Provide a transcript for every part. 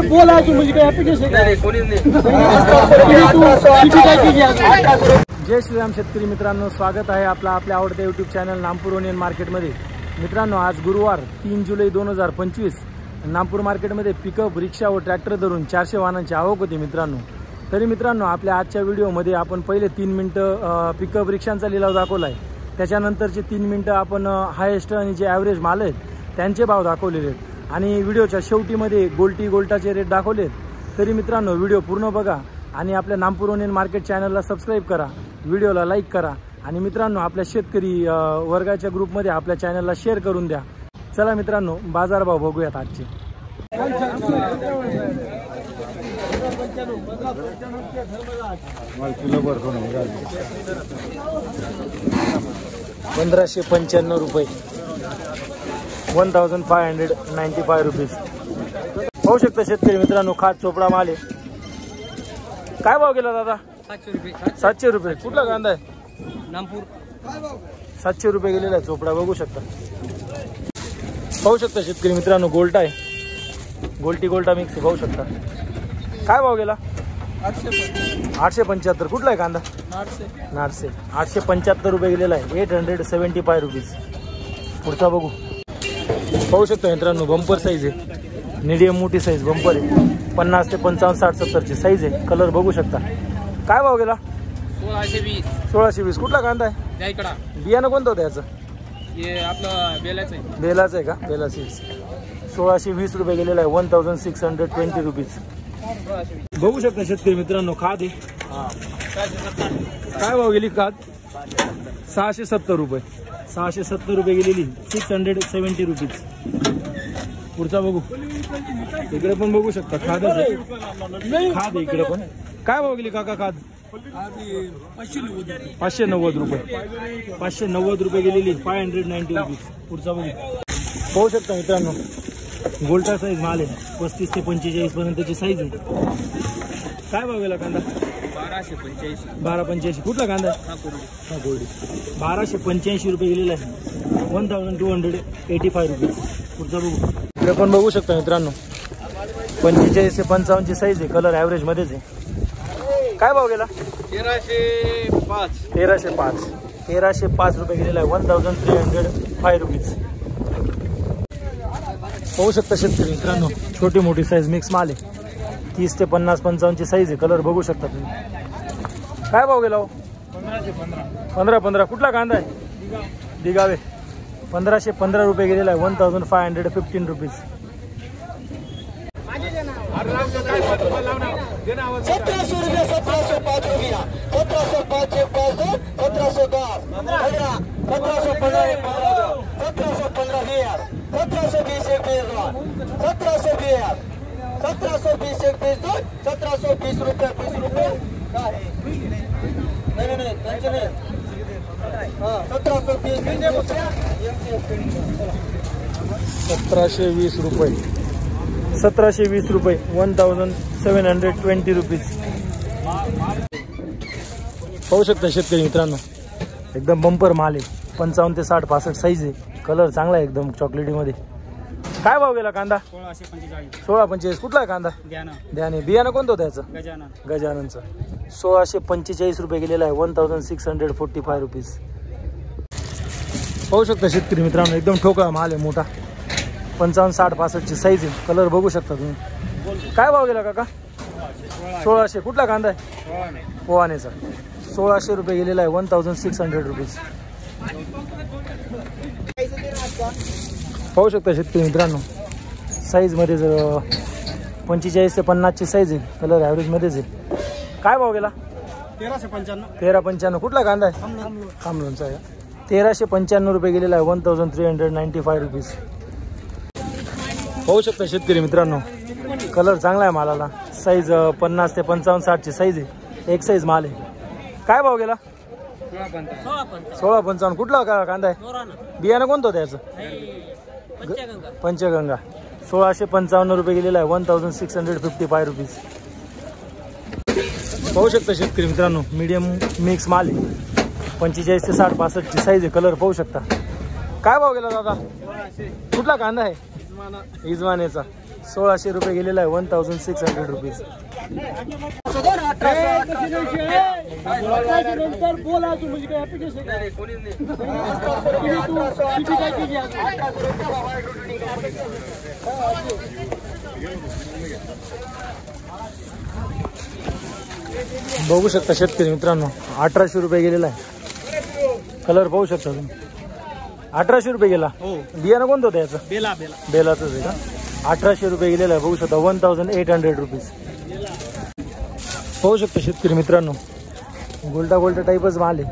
बोला तू मुझे ऍप्लिकेशन जय श्रीराम शेतकरी मित्रांनो, स्वागत आहे आपला आपल्या आवडत्या यूट्यूब चॅनल नामपूर ओनियन मार्केटमध्ये। मित्रांनो, आज गुरुवार 3 जुलै 2025 नामपूर मार्केटमध्ये पिकअप, रिक्षा व ट्रॅक्टर धरून 400 वाहनांची आवक होती मित्रांनो। तरी मित्रांनो, आपल्या आजच्या व्हिडिओमध्ये आपण पहिले 3 मिनिटं पिकअप रिक्षांचा लिलाव दाखवला आहे, त्याच्यानंतरचे 3 मिनिटं आपण हायेस्ट आणि जे ॲव्हरेज माल आहेत त्यांचे भाव दाखवलेले आहेत आणि व्हिडिओच्या शेवटीमध्ये गोल्टाचे रेट दाखवलेत। तरी मित्रांनो, व्हिडिओ पूर्ण बघा आणि आपल्या नामपूर ओनियन मार्केट चॅनलला सबस्क्राईब करा, व्हिडिओला लाईक करा आणि मित्रांनो आपल्या शेतकरी वर्गाच्या ग्रुपमध्ये आपल्या चॅनलला शेअर करून द्या। चला मित्रांनो, बाजारभाव बघूयात आजचे। 1595 रुपये, 1595 रुपीज पाहू शकता शेतकरी मित्रांनो। खास चोपडा माल आहे। काय भाव गेला दादा? 700 रुपये। 700 रुपये। कुठला कांदा आहे? नामपूर। 700 रुपये गेलेला आहे चोपडा, बघू शकता। पाहू शकता शेतकरी मित्रांनो, गोल्टा आहे, गोल्टा मिक्स पाहू शकता। काय भाव गेला? 875। कुठला आहे कांदा? नारसे। 875 रुपये गेलेला आहे, 875 रुपीज। पुढचा बघू। पाहू शकता मित्रांनो, बंपर साईज आहे, मीडियम मोठी साईज बंपर आहे, 50 ते 55, 60, 70 ची साईज आहे। कलर बघू शकता। काय भाव गेला? 1620। 1620। कुठला कांदा आहे? जायकडा। बियाणं कोणतं होतं याचं? हे आपलं बेलाचं आहे। बेलाचं आहे का? बेला सीड्स। 1620 रुपये गेलेला आहे, 1620 रुपीज। बघू शकता शेतकरी मित्रांनो, खाद आहे। काय भाव गेली खाद? 670 रुपये। 670 रुपये गेलेली, 670 रुपीज। पुढचा बघू। इकडे पण बघू शकता, खादच आहे, खाद आहे इकडे पण। काय भाव गेली काका खाद? 590 रुपये। 590 रुपये गेलेली, 590 रुपीज। पुढचा बघू। पाहू शकता मित्रांनो, गोल्टा साईज माल आहे, 35 ते 45 पर्यंतची साईज आहे। काय भाव गेला कांदा? 1285। 1285। कुठला कांदा आहे? हा गोल्डी। 1285 रुपये गेलेला आहे, 1285 रुपीज। पुढचा बघू। इकडे पण बघू शकता मित्रांनो, 45 ते 55 ची साईज आहे, कलर ॲव्हरेज मध्येच आहे। काय भाव गेला? 1305। 1305 रुपये गेलेला आहे, 1305 रुपीज। पाहू शकता शेतकरी मित्रांनो, छोटी मोठी साईज मिक्स माल आहे, 30 ते 50, 55 ची साईज आहे। कलर बघू शकता तुम्ही। काय भाव गेला? 1515। कुठला कांदा आहे? दिगावे। 1515 रुपये गेलेला आहे, 1515 रुपीज। 1700 रुपये, 1705 रुपया, 1705 से 1710, 1715, 1715 1720, 1720 एक पेज 1720, 1720 एक पेज 1720 रुपये, 20 रुपये काय है? नहीं टेंशन है। हाँ 1720 1720 रुपये, 1720 रुपये, 1720 रुपीज। पाहू शकता शेतकरी मित्रांनो, एकदम बंपर माल आहे, 55 ते 60, 65 साईज आहे, कलर चांगला आहे एकदम चॉकलेटी मध्ये। काय भाव गेला कांदा? 1645। 1645। कुठला कांदा? ध्याने। बियाणं कोणतं होतं याचं? गजाननचं। 1645 रुपये गेलेला आहे, 1645 रुपीज। पाहू शकता शेतकरी मित्रांनो, एकदम ठोकळा माल आहे, मोठा, 55, 60, 65 ची साईज आहे, कलर बघू शकता तुम्ही। काय भाव गेला काका? 1600। कुठला कांदा आहे? पोहानेचा। 1600 रुपये गेलेला आहे, 1600 रुपीज। पाहू शकता शेतकरी मित्रांनो, साईज मध्ये 45 ते 50 ची साईज आहे, कलर ॲव्हरेज मध्येच आहे। काय भाव गेला? 1355। 1355। कुठला कांदा आहे? खामलोनचा आहे। 1395 रुपये गेलेला आहे, 1395 रुपीज। पाहू शकता शेतकरी मित्रांनो, कलर चांगला आहे मालाला, साईज 50 ते 55, 60 ची साईज आहे, एक साईज माल आहे। काय भाव गेला? 1655। कुठला कांदा आहे? बियाणं कोणतं होतं याचं? पंचगंगा। 1655 रुपये गेलेला आहे, 1655 रुपीज। पाहू शकता शेतकरी मित्रांनो, मीडियम मिक्स माल आहे, 45 ते 60, 65 ची साईज आहे, कलर पाहू शकता। काय भाव गेला दादा? कुठला कांदा आहे? इजमानेचा 1600 रुपये गेलेला आहे 1600 रुपीज. बघू शकता शेतकरी मित्रांनो 1800 रुपये गेलेला आहे. कलर पाहू शकता तुम्ही 1800 रुपये गेला. बियाणं कोणतं होतं याचं? बेलाच आहे का? 1800 रुपये गेलेला आहे. बघू शकता 1800 रुपीज. पाहू शकता शेतकरी मित्रांनो गोल्टा टाईपच माल आहे.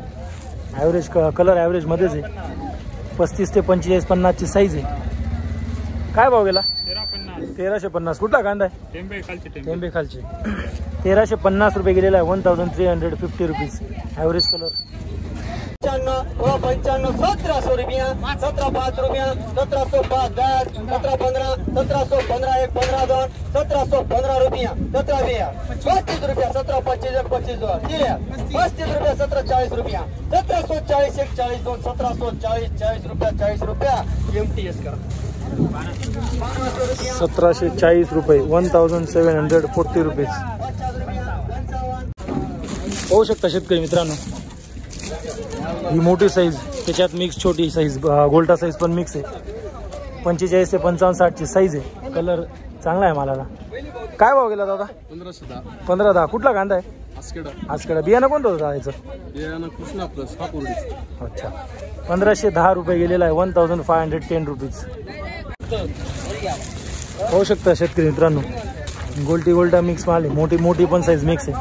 ॲव्हरेज कलर ॲव्हरेज मध्येच आहे. 35 ते 45 50 ची साईज आहे. काय भाव गेला? 1350. कुठला कांदा आहे? टेंबे खालचे 1350 रुपये गेलेला आहे 1350 रुपीज. ॲव्हरेज कलर 95 1700 रुपया 17 रुपया 1705 1715 1715 1 15 2 1715 रुपया 17 35 रुपया 1725 25 2 35 रुपया 1740 रुपया 1740 140 2 1740 40 रुपया 40 रुपया एमटीएस करा 1740 रुपये 1740 रुपीज. पाहू शकता शेतकरी मित्रांनो ही मोठी साईज त्याच्यात मिक्स छोटी साईज गोल्टा साईज पण मिक्स आहे. 45 ते 55 60 ची साईज आहे. कलर चांगला आहे मालाला. काय भाव गेला दादा? 1510. कुठला कांदा आहे? आजकडा. बियाणं कोणतं होतं याचं? कृष्णा प्लस अच्छा 1510 रुपये गेलेला आहे 1510 रुपीज. पाहू शकता शेतकरी मित्रांनो गोल्टा मिक्स माल आहे. मोठी पण साईज मिक्स आहे.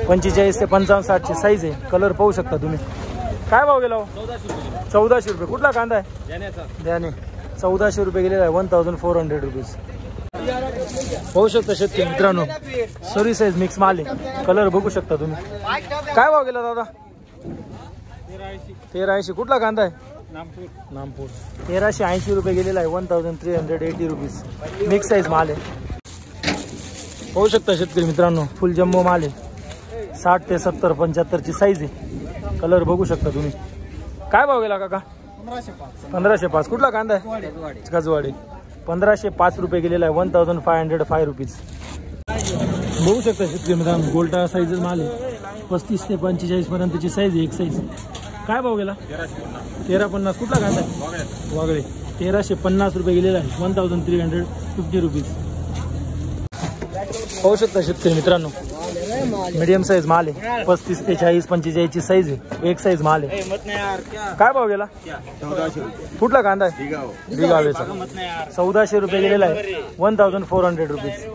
45 ते 55 60 ची साईज आहे. कलर पाहू शकता तुम्ही. काय भाव गेला? 1400 रुपये. कुठला कांदा आहे? द्याने 1400 रुपये गेलेला आहे 1400 रुपीज. पाहू शकता शेतकरी मित्रांनो सरी साईज मिक्स माल आहे. कलर बघू शकता तुम्ही. काय भाव गेला दादा? 1380. कुठला कांदा आहे? नामपूर 1380 रुपये गेलेला आहे 1380 रुपीज. मिक्स साईज माल आहे. पाहू शकता शेतकरी मित्रांनो फुल जम्बो माल आहे. 60 ते 70 75 ची साईज आहे. कलर बघू शकता तुम्ही. काय भाव गेला काका? 1505. कुठला कांदा आहे? गजवाडी 1505 रुपये गेलेला आहे 1505 रुपीज. बघू शकता शेतकरी मित्रांनो गोल्टा साईज माल आहे. 35 ते 45 पर्यंतची साईज आहे. एक साईज. काय भाव गेला? 1350. कुठला कांदा आहे? वागळे 1350 रुपये गेलेला आहे 1350 रुपीज. पाहू शकता शेतकरी मित्रांनो मीडियम साईज माल आहे. 35 ते 40 45 ची साईज आहे. एक साईज माल आहे. काय भाव गेला? 1400. कुठला कांदा आहे? दिगावेचा 1400 रुपये गेलेला आहे 1400 रुपीज.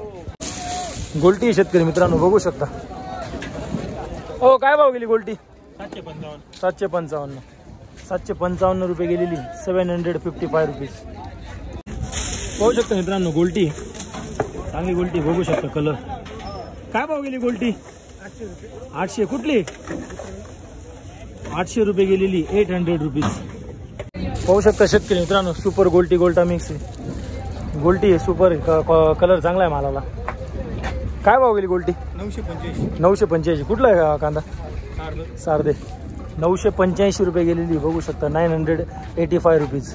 गोल्टी शेतकरी मित्रांनो बघू शकता. हो काय भाव गेली गोल्टी? 755. 755 रुपये गेलेली 755 रुपीज. पाहू शकता मित्रांनो गोल्टी चांगली गोल्टी बघू शकता. कलर काय भाव गेली गोल्टी? 800. कुठली? 800 रुपये गेलेली 800 रुपीज. पाहू शकता शेतकरी मित्रांनो सुपर गोल्टा मिक्स आहे. गोल्टी आहे सुपर कलर चांगला आहे मालाला. काय भाव गेली गोल्टी? 985. कुठला आहे कांदा? सारदे 985 रुपये गेलेली बघू शकता 985 रुपीज.